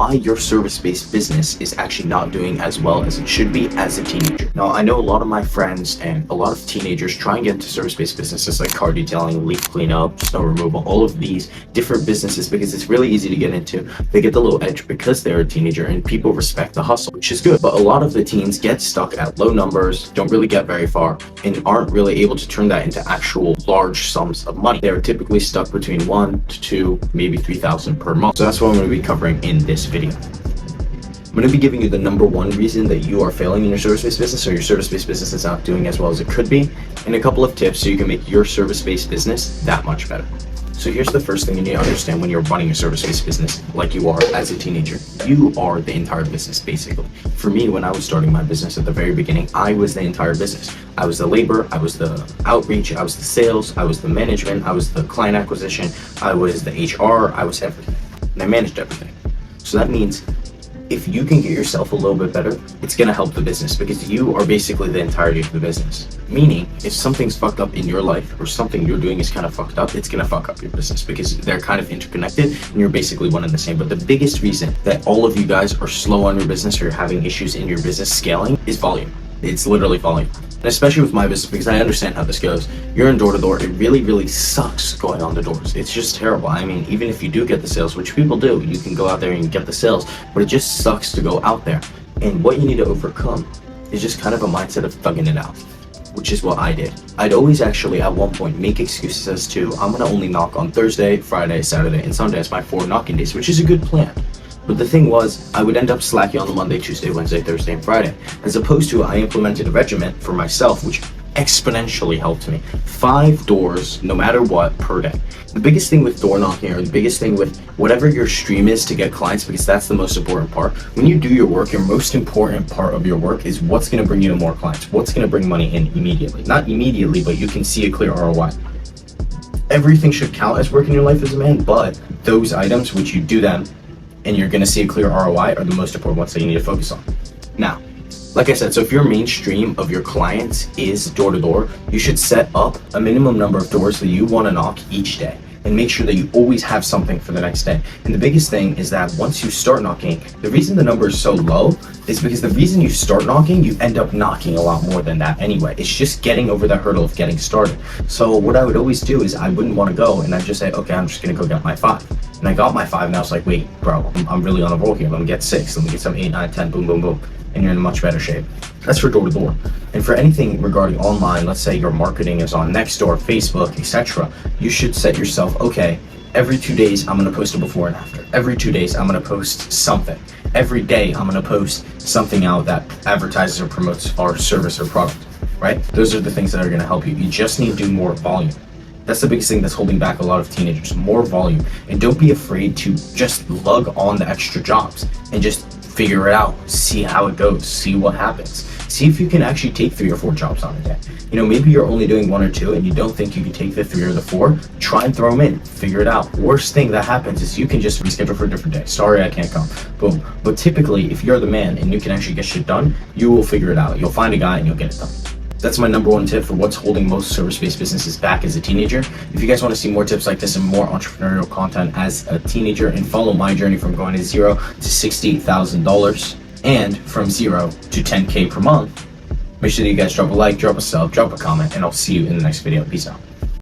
why your service-based business is actually not doing as well as it should be as a teenager. Now, I know a lot of my friends and a lot of teenagers try and get into service-based businesses like car detailing, leaf cleanup, snow removal, all of these different businesses because it's really easy to get into. They get the little edge because they're a teenager and people respect the hustle, which is good. But a lot of the teens get stuck at low numbers, don't really get very far, and aren't really able to turn that into actual large sums of money. They're typically stuck between 1 to 2, maybe 3,000 per month. So that's what I'm going to be covering in this video. I'm going to be giving you the number one reason that you are failing in your service-based business or your service-based business is not doing as well as it could be, and a couple of tips so you can make your service-based business that much better. So here's the first thing you need to understand when you're running a service-based business like you are as a teenager. You are the entire business, basically. For me, when I was starting my business at the very beginning, I was the entire business. I was the labor, I was the outreach, I was the sales, I was the management, I was the client acquisition, I was the HR, I was everything. And I managed everything. So that means if you can get yourself a little bit better, it's going to help the business because you are basically the entirety of the business. Meaning, if something's fucked up in your life or something you're doing is kind of fucked up, it's going to fuck up your business because they're kind of interconnected and you're basically one and the same. But the biggest reason that all of you guys are slow on your business or you're having issues in your business scaling is volume. It's literally volume. And especially with my business, because I understand how this goes. You're in door-to-door. It really, really sucks going on the doors. It's just terrible. I mean, even if you do get the sales, which people do, you can go out there and get the sales, but it just sucks to go out there. And what you need to overcome is just kind of a mindset of thugging it out, which is what I did. I'd always actually, at one point, make excuses as to, I'm going to only knock on Thursday, Friday, Saturday, and Sunday as my 4 knocking days, which is a good plan. But the thing was, I would end up slacking on the Monday, Tuesday, Wednesday, Thursday, and Friday. As opposed to, I implemented a regimen for myself, which exponentially helped me. 5 doors, no matter what, per day. The biggest thing with door knocking, or the biggest thing with whatever your stream is to get clients, because that's the most important part. When you do your work, your most important part of your work is what's going to bring you more clients. What's going to bring money in immediately. Not immediately, but you can see a clear ROI. Everything should count as work in your life as a man, but those items, which you do them, and you're going to see a clear ROI are the most important ones that you need to focus on. Now, like I said, so if your mainstream of your clients is door-to-door, you should set up a minimum number of doors that you want to knock each day and make sure that you always have something for the next day. And the biggest thing is that once you start knocking, the reason the number is so low is because the reason you start knocking, you end up knocking a lot more than that anyway. It's just getting over the hurdle of getting started. So what I would always do is I wouldn't want to go and I'd just say, okay, I'm just going to go get my 5. And I got my 5 and I was like, wait, bro, I'm really on a roll here. Let me get 6. Let me get some 8, 9, 10, boom, boom, boom. And you're in much better shape. That's for door-to-door. And for anything regarding online, let's say your marketing is on Nextdoor, Facebook, etc., you should set yourself, okay, every 2 days I'm going to post a before and after. Every 2 days I'm going to post something. Every day I'm going to post something out that advertises or promotes our service or product, right? Those are the things that are going to help you. You just need to do more volume. That's the biggest thing that's holding back a lot of teenagers, more volume. And don't be afraid to just lug on the extra jobs and just figure it out, see how it goes, see what happens. See if you can actually take 3 or 4 jobs on a day. You know, maybe you're only doing 1 or 2 and you don't think you can take the 3 or the 4, try and throw them in, figure it out. Worst thing that happens is you can just reschedule for a different day. Sorry, I can't come, boom. But typically, if you're the man and you can actually get shit done, you will figure it out. You'll find a guy and you'll get it done. That's my number 1 tip for what's holding most service-based businesses back as a teenager. If you guys want to see more tips like this and more entrepreneurial content as a teenager and follow my journey from going to $0 to $60,000 and from 0 to 10K per month, make sure that you guys drop a like, drop a sub, drop a comment, and I'll see you in the next video. Peace out.